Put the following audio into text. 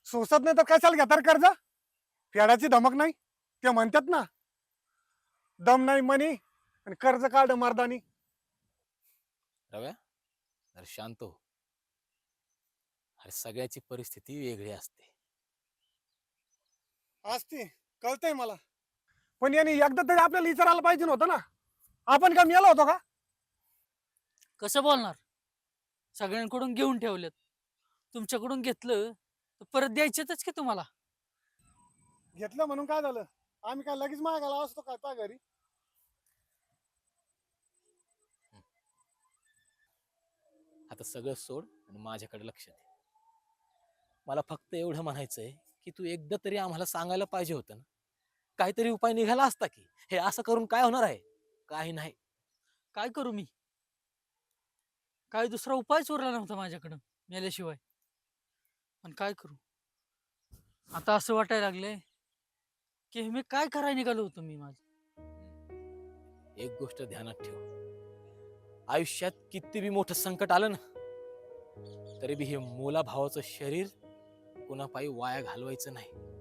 सोसत नाही तर कशाला घेतात कर्ज? फेडाची धमक नाही. ते म्हणतात ना, दम नाही मनी आणि कर्ज काढ मर्दानी. रव्या, जरा शांत हो. अरे सगळ्याची परिस्थिती वेगळी असते. असते, कळतंय मला. पण यांनी एकदा तरी आपल्याला विचारायला पाहिजे नव्हतं ना. आपण का मेलो होतो का? कसं बोलणार? सगळ्यांकडून घेऊन ठेवलेत. तुमच्याकडून घेतलं तर परत द्यायचेच की तुम्हाला. घेतलं म्हणून काय झालं? आम्ही काय लगेच मागायला असतो का त्या घरी? आता सगळं सोड आणि माझ्याकडे लक्ष दे. मला फक्त एवढं म्हणायचंय की तू एकदा तरी आम्हाला सांगायला पाहिजे होतं ना. काहीतरी उपाय निघाला असता की हे असं करून काय होणार आहे? काही नाही. काय करू मी? काय दुसरा उपायच उरला नव्हता माझ्याकडं मेल्याशिवाय. पण काय करू? आता असं वाटायला लागलंय की हे मी काय करायला निघालो होतो मी माझं. एक गोष्ट ध्यानात ठेव. आयुष्यात किती बी मोठं संकट आलं ना, तरी बी हे मुला भावाचं शरीर कुणापायी वाया घालवायचं नाही.